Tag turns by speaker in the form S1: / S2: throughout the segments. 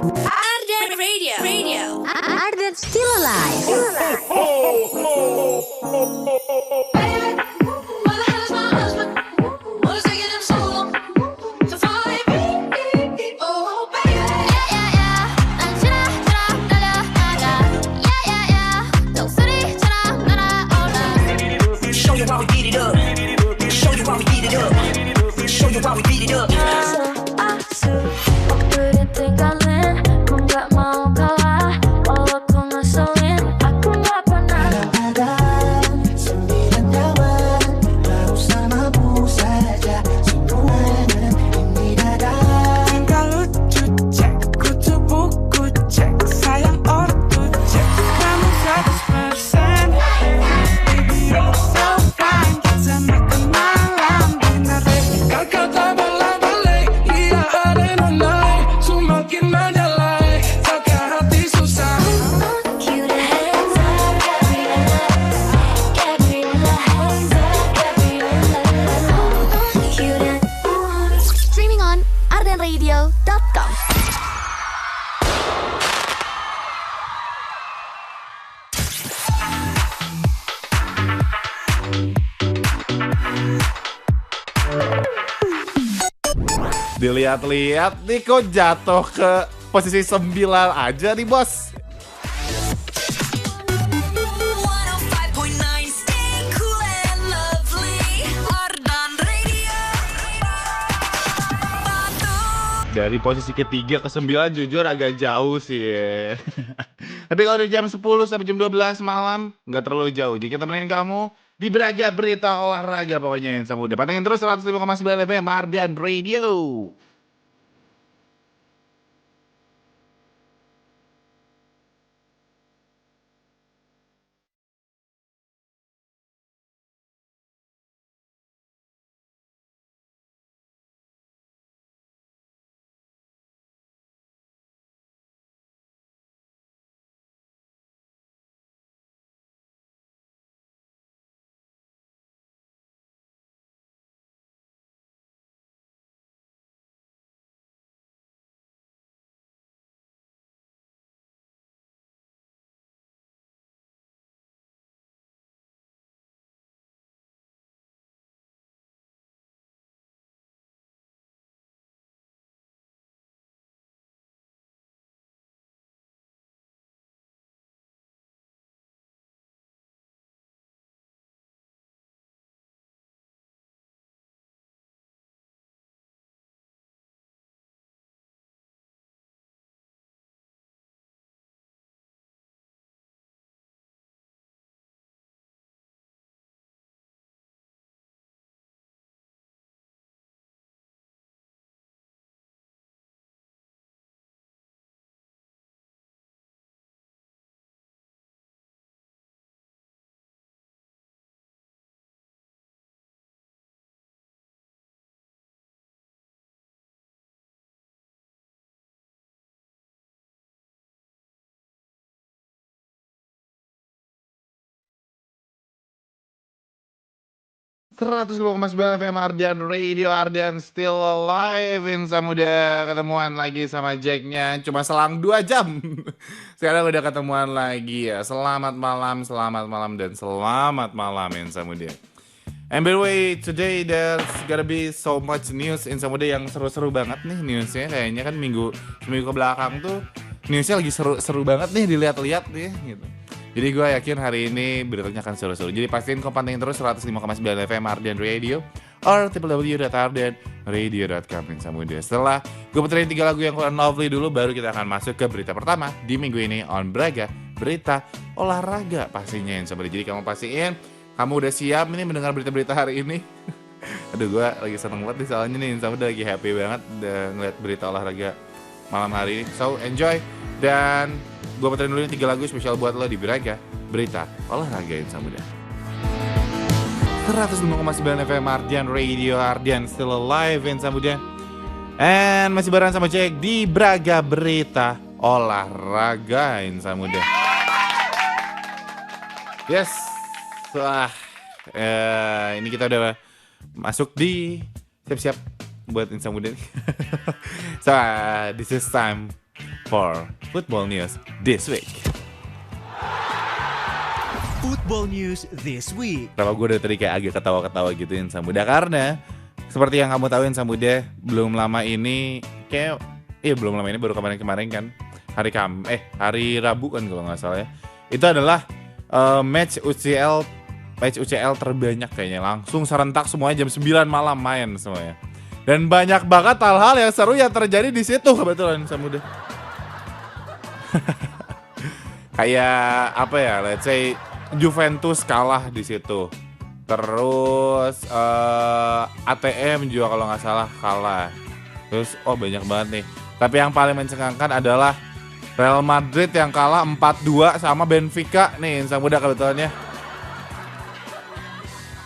S1: Ardan Radio.
S2: Ardan still alive. Radio.com.
S3: Dilihat-lihat nih kok jatuh ke posisi 9 aja nih bos. Dari posisi ketiga ke 9 jujur agak jauh sih ya. Tapi kalau dari jam 10 sampai jam 12 malam nggak terlalu jauh. Jadi kita temenin kamu di Braga Berita Olahraga pokoknya yang sama udah. Pantengin terus 105,9 FM Ardan Radio. Seratus Mas FM Ardan Radio, Ardan still alive. Insan muda ketemuan lagi sama Jacknya cuma selang 2 jam. Sekarang udah ketemuan lagi ya. Selamat malam dan selamat malam Insan muda. And by the way, today there's gonna be so much news Insan muda yang seru-seru banget nih newsnya. Kayaknya kan seminggu ke belakang tuh newsnya lagi seru banget nih dilihat-lihat nih gitu. Jadi gue yakin hari ini beritanya akan seru-seru. Jadi pastiin kau pantengin terus 105,9 FM Ardan Radio or www.ardanradio.com Insan muda. Setelah gue puterin 3 lagu yang kurang lovely dulu, baru kita akan masuk ke berita pertama di minggu ini on Braga Berita Olahraga pastinya Insan muda. Jadi kamu pastiin kamu udah siap ini mendengar berita-berita hari ini. Aduh, gue lagi seneng banget nih soalnya nih Insan muda lagi happy banget udah ngeliat berita olahraga malam hari ini. So enjoy. Dan gue puterin dulu 3 lagu spesial buat lo di Braga Berita Olahraga Insan muda. 105,9 FM Ardan Radio, Ardan still alive Insan muda. And masih bareng sama Jack di Braga Berita Olahraga Insan muda. Yes. Wah, ini kita udah masuk di siap-siap buat Insan muda nih. So, this is time for Football News This Week.
S4: Football News This Week.
S3: Kenapa gue dari tadi kayak agak ketawa-ketawa gitu Insan Muda? Karena seperti yang kamu tahu Insan Muda, belum lama ini baru kemarin kan hari Rabu kan kalau nggak salah ya. Itu adalah match UCL terbanyak kayaknya, langsung serentak semuanya jam 9 malam main semuanya. Dan banyak banget hal-hal yang seru yang terjadi di situ kebetulan Insan Muda. Kayak apa ya, let's say Juventus kalah di situ. Terus ATM juga kalau nggak salah kalah. Terus banyak banget nih. Tapi yang paling mencengangkan adalah Real Madrid yang kalah 4-2 sama Benfica nih Insan Muda kebetulan ya.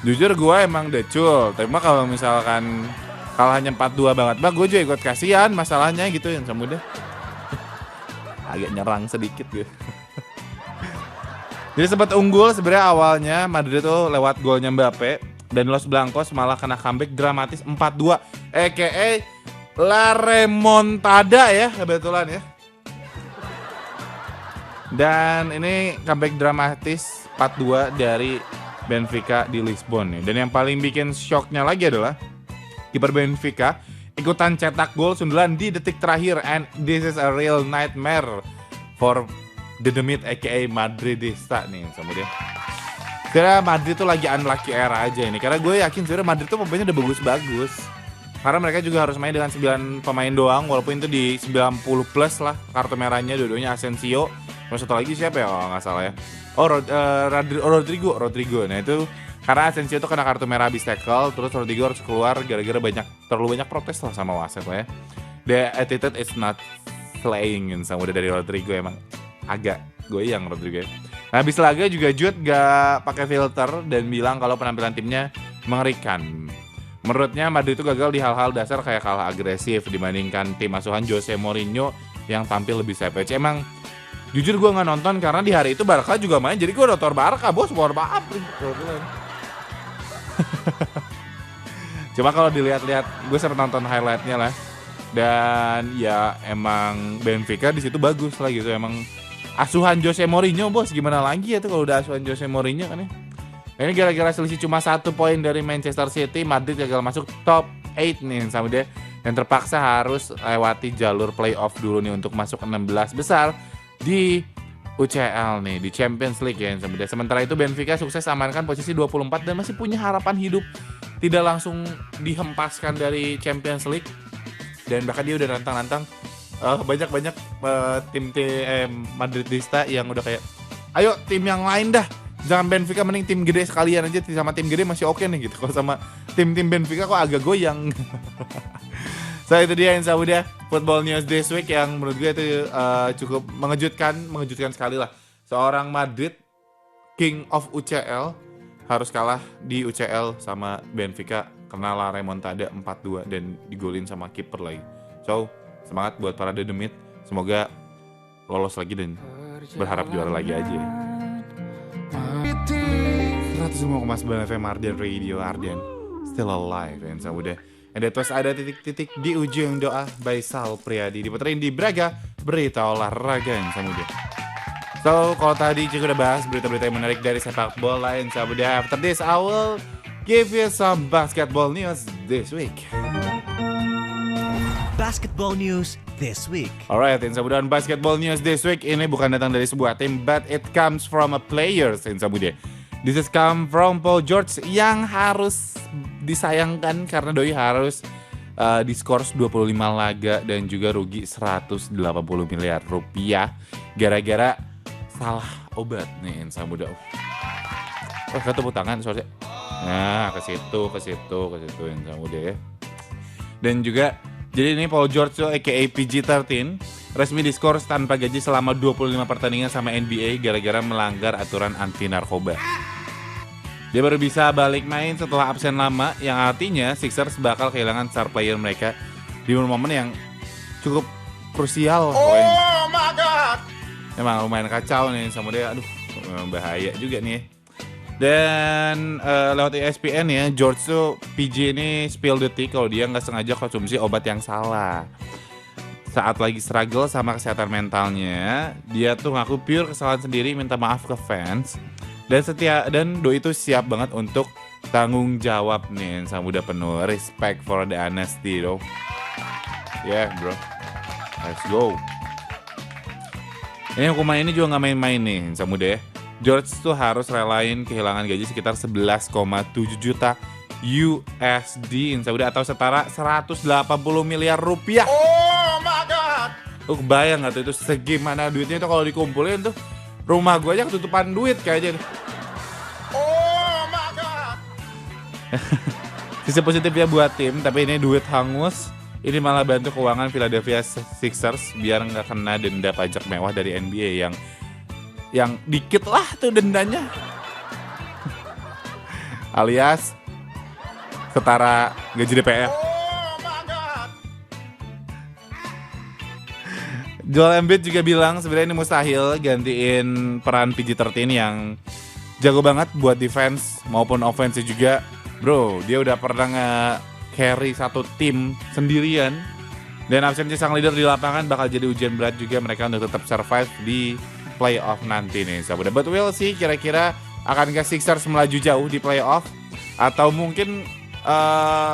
S3: Jujur gue emang decul. Tapi kalau misalkan kalahnya 4-2 banget, gue juga ikut kasihan masalahnya gitu Insan Muda. Agak nyerang sedikit gitu. Jadi sempat unggul sebenarnya awalnya Madrid tuh lewat golnya Mbappe, dan Los Blancos malah kena comeback dramatis 4-2, aka La Remontada ya kebetulan ya. Dan ini comeback dramatis 4-2 dari Benfica di Lisbon ya. Dan yang paling bikin shocknya lagi adalah kiper Benfica ikutan cetak gol sundulan di detik terakhir, and this is a real nightmare for The Demit aka Madridista nih sama dia. Kira Madrid tuh lagi unlucky era aja ini. Karena gue yakin sebenarnya Madrid tuh pemainnya udah bagus-bagus. Karena mereka juga harus main dengan 9 pemain doang, walaupun itu di 90 plus lah kartu merahnya, dua-duanya Asensio. Terus satu lagi siapa ya kalau nggak salah ya. Rodrigo. Nah itu karena Asensio tuh kena kartu merah habis tackle, terus Rodrigo harus keluar gara-gara terlalu banyak protes lah sama wasit lah ya. The attitude is not playing sama udah dari Rodrigo, emang agak goyang Rodrigo. Nah habis laga juga Jude gak pakai filter dan bilang kalau penampilan timnya mengerikan. Menurutnya Madrid itu gagal di hal-hal dasar kayak kalah agresif dibandingkan tim asuhan Jose Mourinho yang tampil lebih savage. Emang jujur gue gak nonton karena di hari itu Barca juga main, jadi gue nonton Barca bos, mohon maaf. Cuma kalau dilihat-lihat, gue sempat nonton highlightnya lah. Dan ya emang Benfica di situ bagus lah gitu. Emang asuhan Jose Mourinho bos, gimana lagi ya tuh kalau udah asuhan Jose Mourinho kan ya. Ini gara-gara selisih cuma 1 poin dari Manchester City, Madrid gagal masuk top 8 nih sama dia. Dan terpaksa harus lewati jalur playoff dulu nih untuk masuk 16 besar di UCL nih, di Champions League ya sama dia. Sementara itu Benfica sukses amankan posisi 24 dan masih punya harapan hidup tidak langsung dihempaskan dari Champions League. Dan bahkan dia udah nantang-nantang banyak-banyak tim Madridista yang udah kayak, ayo tim yang lain dah, jangan Benfica, mending tim gede sekalian aja, sama tim gede masih oke nih gitu. Kalau sama tim-tim Benfica kok agak goyang. So itu dia Insa Muda Football News This Week yang menurut gue itu cukup mengejutkan sekali lah. Seorang Madrid King of UCL harus kalah di UCL sama Benfica karena La Remontada 4-2 dan digolin sama kiper lagi. So semangat buat para The Demit, semoga lolos lagi dan berharap juara lagi aja. 105,9 FM Ardian Radio, Ardian still alive Insa Muda. And that was ada titik-titik di ujung doa by Sal Priadi, diputerin di Braga Berita Olahraga Insa Muda. So kalau tadi juga udah bahas berita-berita yang menarik dari sepak bola Insa Muda. After this I will give you some basketball news this week.
S4: Basketball News This Week.
S3: Alright, Insa Muda, Basketball News This Week ini bukan datang dari sebuah tim, but it comes from a players Insa Muda. This is come from Paul George yang harus disayangkan karena doi harus diskors 25 laga dan juga rugi 180 miliar rupiah gara-gara salah obat nih Insa Muda. Tepuk tangan soalnya. Nah, ke situ Insa Muda ya. Dan juga jadi ini Paul George aka PG-13 resmi diskors tanpa gaji selama 25 pertandingan sama NBA gara-gara melanggar aturan anti narkoba. Dia baru bisa balik main setelah absen lama, yang artinya Sixers bakal kehilangan star player mereka di momen yang cukup krusial. Oh my god. Emang lumayan kacau nih sama dia, aduh bahaya juga nih. Dan lewat ESPN ya, George tuh PG ini spill the tea kalau dia nggak sengaja konsumsi obat yang salah. saat lagi struggle sama kesehatan mentalnya, dia tuh ngaku pure kesalahan sendiri, minta maaf ke fans. Dan Doi itu siap banget untuk tanggung jawab nih, sama udah penuh respect for the honesty bro. Yeah bro, let's go. Ini hukuman ini juga gak main-main nih Samuda ya. George tuh harus relain kehilangan gaji sekitar 11,7 juta USD Samuda, atau setara 180 miliar rupiah.
S5: Oh my god.
S3: Lu kebayang gak tuh itu segimana duitnya itu kalau dikumpulin tuh rumah gue aja ketutupan duit kayaknya nih.
S5: Oh my god.
S3: Sisi positifnya buat tim, tapi ini duit hangus. Ini malah bantu keuangan Philadelphia Sixers biar nggak kena denda pajak mewah dari NBA yang dikit lah tuh dendanya. Alias setara gaji DPR.
S5: Oh my god.
S3: Joel Embiid juga bilang sebenarnya ini mustahil gantiin peran PG-13 yang jago banget buat defense maupun offense juga. Bro, dia udah pernah carry satu tim sendirian, dan absensi sang leader di lapangan bakal jadi ujian berat juga mereka untuk tetap survive di playoff nanti nih sahabat. But we'll see, kira-kira akankah Sixers melaju jauh di playoff, atau mungkin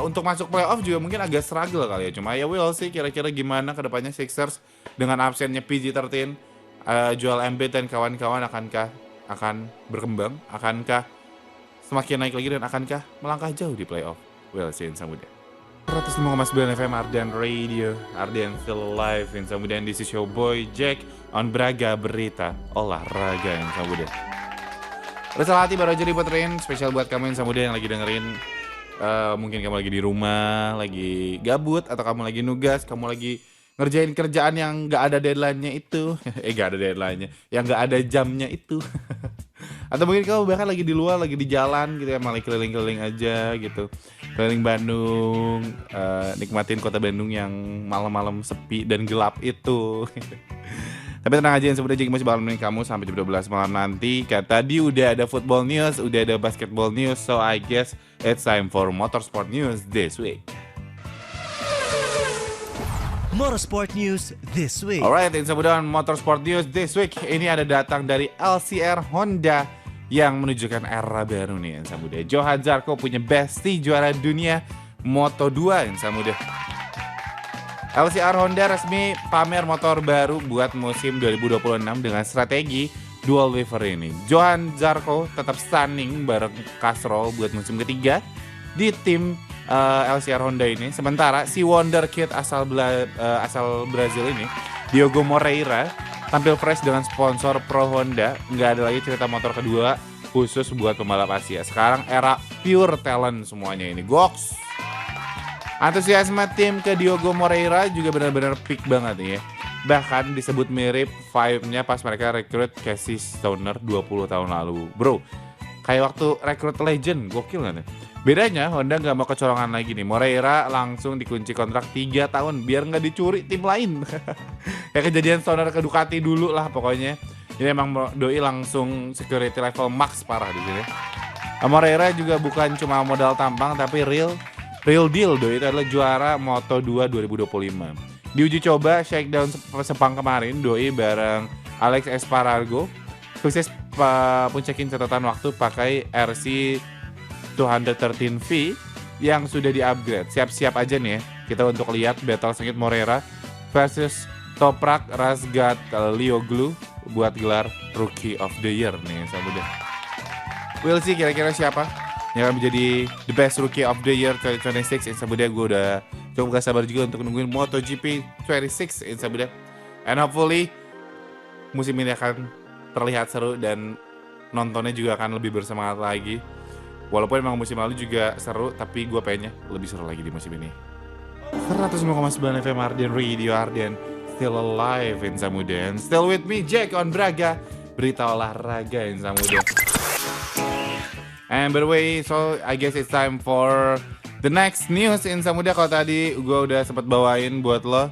S3: untuk masuk playoff juga mungkin agak struggle kali ya. Cuma ya we'll see kira-kira gimana kedepannya Sixers dengan absennya PG-13, Joel Embiid dan kawan-kawan akan berkembang, akankah semakin naik lagi, dan akankah melangkah jauh di playoff. Well, see in Samuda. 105,9 FM Ardian Radio, Ardian still alive in Samuda, and this is your boy Jack on Braga Berita Olahraga in Samuda. Bersama hati baru aja diputerin, spesial buat kamu in Samuda yang lagi dengerin. Mungkin kamu lagi di rumah, lagi gabut, atau kamu lagi nugas, kamu lagi ngerjain kerjaan yang gak ada deadline-nya itu. Gak ada deadline-nya, yang gak ada jamnya itu. Atau mungkin kamu bahkan lagi di luar, lagi di jalan gitu ya, malah keliling-keliling aja gitu, keliling Bandung, nikmatin kota Bandung yang malam-malam sepi dan gelap itu. Tapi tenang aja, sebenarnya Jaki masih bakal nemenin kamu sampai jam 12 malam nanti. Tadi udah ada football news, udah ada basketball news, so I guess it's time for motorsport news this week.
S4: Motorsport News This Week.
S3: Alright, in sebutan Motorsport News This Week, ini ada datang dari LCR Honda yang menunjukkan era baru nih Samuda. Johan Zarco punya bestie juara dunia Moto2 Samuda. LCR Honda resmi pamer motor baru buat musim 2026 dengan strategi dual lever ini. Johan Zarco tetap stunning bareng Castrol buat musim ketiga di tim LCR Honda ini. Sementara si wonderkid asal Brazil ini, Diogo Moreira, tampil fresh dengan sponsor Pro Honda. Nggak ada lagi cerita motor kedua khusus buat pembalap Asia. Sekarang era pure talent semuanya ini. Goks. Antusiasme tim ke Diogo Moreira juga benar-benar peak banget nih ya. Bahkan disebut mirip vibe-nya pas mereka rekrut Casey Stoner 20 tahun lalu. Bro, kayak waktu rekrut legend, gokil gak nih? Bedanya Honda gak mau kecolongan lagi nih. Moreira langsung dikunci kontrak 3 tahun biar gak dicuri tim lain. Kayak kejadian Stoner ke Ducati dulu lah pokoknya. Ini emang Doi langsung security level max parah di sini. Moreira juga bukan cuma modal tampang, tapi real deal. Doi itu adalah juara Moto2 2025. Di uji coba shakedown Sepang kemarin, Doi bareng Alex Espargaro sukses puncekin catatan waktu pakai RC 213V yang sudah di-upgrade. Siap-siap aja nih ya kita untuk lihat battle sengit Moreira versus Toprak Razgatlioglu buat gelar Rookie of the Year nih Samuda. We'll see kira-kira siapa yang akan menjadi the best Rookie of the Year 2026 Samuda. Gue udah cukup gak sabar juga untuk nungguin MotoGP 26 Samuda. And hopefully musim ini akan terlihat seru dan nontonnya juga akan lebih bersemangat lagi. Walaupun emang musim lalu juga seru, tapi gue pengennya lebih seru lagi di musim ini. 105,9 FM Ardian Radio, Ardian still alive in Samuda. And still with me, Jack on Braga, berita olahraga in Samuda. And by the way, so I guess it's time for the next news in Samuda. Kalau tadi gue udah sempat bawain buat lo,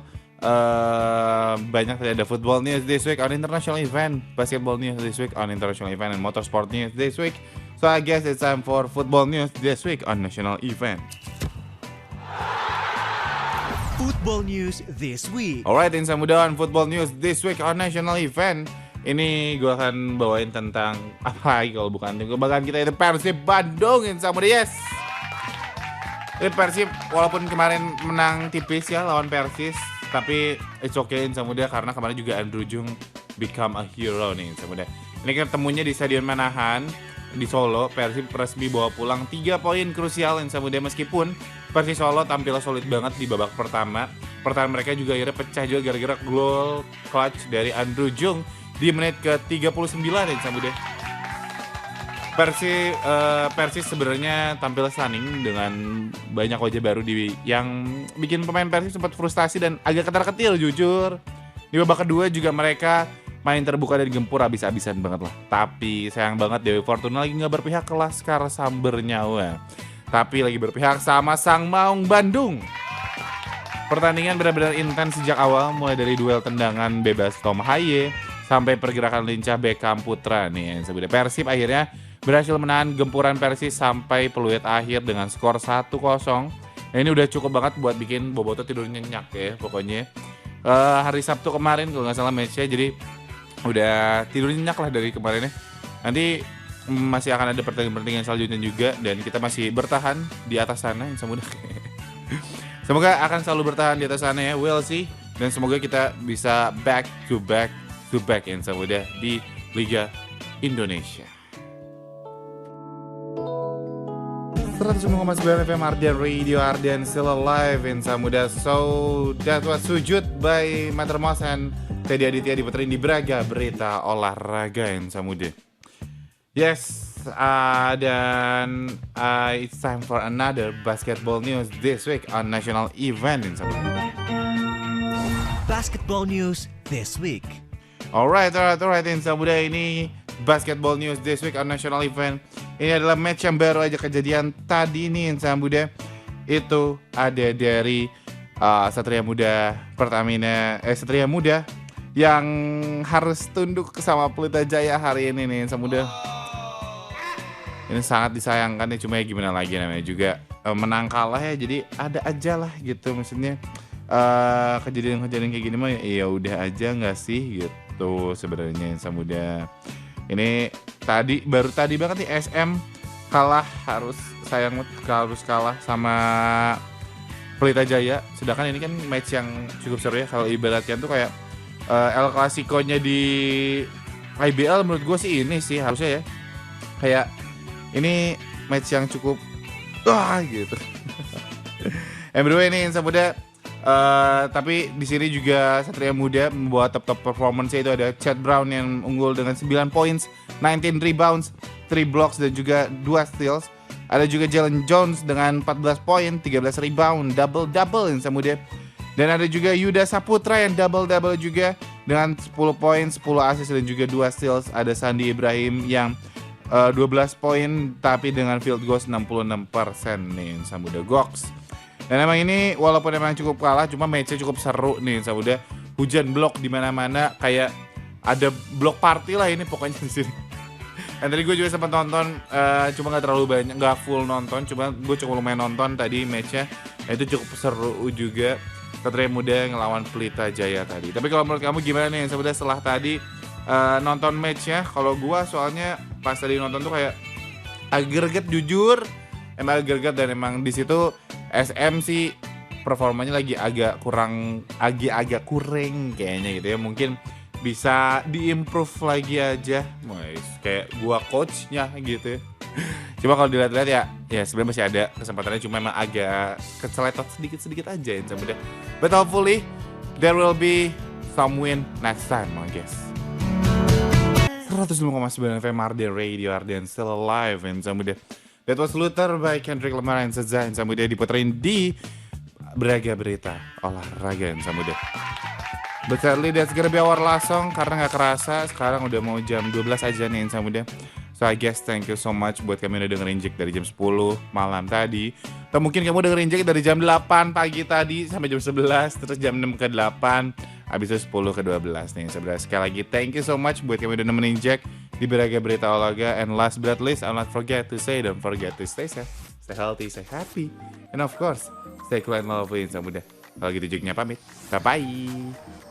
S3: banyak tadi ada football news this week on international event, basketball news this week on international event, and motorsport news this week. So I guess it's time for football news this week on national event.
S4: Football news this week.
S3: Alright, Insan Muda on Football News this week on national event. Ini gue akan bawain tentang apa lagi kalau bukan kebanggaan kita itu Persib Bandung, Insan Muda, yes. Ini Persib walaupun kemarin menang tipis ya lawan Persis, tapi it's okay Insan Muda karena kemarin juga Andrew Jung become a hero nih Insan Muda. Ini ketemunya di Stadion Manahan di Solo. Persib resmi bawa pulang 3 poin krusial Insan Muda, meskipun Persis Solo tampil solid banget di babak pertama. Pertahanan mereka juga akhirnya pecah juga gara-gara gol clutch dari Andrew Jung di menit ke-39 Insan Muda. Persis sebenarnya tampil stunning dengan banyak wajah baru yang bikin pemain Persis sempat frustasi dan agak ketar-ketir jujur. Di babak kedua juga mereka main terbuka dan gempur abis-abisan banget lah. Tapi sayang banget Dewi Fortuna lagi gak berpihak ke Laskar Samber Nyawa, tapi lagi berpihak sama Sang Maung Bandung. Pertandingan benar-benar intens sejak awal, mulai dari duel tendangan bebas Tom Haye sampai pergerakan lincah Beckham Putra nih. Sebenarnya Persib akhirnya berhasil menahan gempuran Persis sampai peluit akhir dengan skor 1-0. Nah, ini udah cukup banget buat bikin Boboto tidur nyenyak ya pokoknya. Hari Sabtu kemarin kalau nggak salah matchnya, jadi udah tidur nyenyak lah dari kemarin ya. Nanti masih akan ada pertandingan selanjutnya juga dan kita masih bertahan di atas sana Insan Muda. Semoga akan selalu bertahan di atas sana ya, we'll see. Dan semoga kita bisa back to back Insan Muda di Liga Indonesia. 105,9 FM Ardian Radio, Ardian still alive Insan Muda. So that was Sujud by Mater Moss and Teddy Aditya diputerin di Braga Berita Olahraga Insan Muda. Yes, dan it's time for another basketball news this week on national event Insan Muda.
S4: Basketball news this week.
S3: Alright Insan Muda, ini basketball news this week on national event. Ini adalah match yang baru aja kejadian tadi nih Insan Muda. Itu ada dari Satria Muda Satria Muda yang harus tunduk sama Pelita Jaya hari ini nih Insan Muda. Ini sangat disayangkan ya, cuma ya gimana lagi, namanya juga menang kalah ya, jadi ada aja lah gitu. Maksudnya kejadian-kejadian kayak gini mah ya udah aja nggak sih gitu sebenarnya Insan Muda. Ini baru tadi banget nih SM kalah, harus kalah sama Pelita Jaya. Sedangkan ini kan match yang cukup seru ya, kalau ibaratnya tuh kayak El Clasico-nya di IBL menurut gue sih ini sih harusnya ya. Kayak ini match yang cukup gitu. Anyway ini Insan Muda, tapi di sini juga Satria Muda membawa top performance, itu ada Chad Brown yang unggul dengan 9 points, 19 rebounds, 3 blocks dan juga 2 steals. Ada juga Jalen Jones dengan 14 poin, 13 rebound, double-double Insan Muda. Dan ada juga Yuda Saputra yang double-double juga dengan 10 poin, 10 assist dan juga 2 steals. Ada Sandi Ibrahim yang 12 poin tapi dengan field goal 66% nih Insan Muda Goks. Dan emang ini walaupun emang cukup kalah, cuma match-nya cukup seru nih Insan Muda. Hujan blok di mana-mana, kayak ada blok party lah ini pokoknya di sini. Dan tadi gue juga sempat nonton, cuma nggak terlalu banyak, nggak full nonton, cuma gue cukup lumayan nonton tadi match-nya. Itu cukup seru juga. Satria Muda ngelawan Pelita Jaya tadi. Tapi kalau menurut kamu gimana nih Insan Muda setelah tadi nonton match-nya? Kalau gue soalnya pas tadi nonton tuh kayak agak jujur, emang agak dan emang di situ SM sih performanya lagi agak kurang kayaknya gitu ya. Mungkin bisa diimprove lagi aja, kayak gua coachnya gitu ya. Cuma kalau dilihat-lihat ya sebenarnya masih ada kesempatannya, cuma memang agak keceletot sedikit aja Insan Muda. But hopefully there will be some win next time I guess. 105,9 FM Ardian Radio, Ardian still alive Insan Muda. That was Luther by Kendrick Lamar and SZA Insan Muda, diputerin di Braga Berita Olahraga Insan Muda. But sadly that's gonna be our last song, karena gak kerasa sekarang udah mau jam 12 aja nih Insan Muda. So I guess thank you so much buat kami udah dengerin Jack dari jam 10 malam tadi. Atau mungkin kamu dengerin Jack dari jam 8 pagi tadi sampai jam 11, terus jam 6 ke 8, habis itu 10 ke 12 nih. Sebenarnya sekali lagi thank you so much buat kami udah nemenin Jack di Braga Berita Olahraga. And last but not least, I'll not forget to say, don't forget to stay safe, stay healthy, stay happy, and of course, stay cool and lovely Insan Muda. Kalau gitu Jacknya pamit. Bye-bye.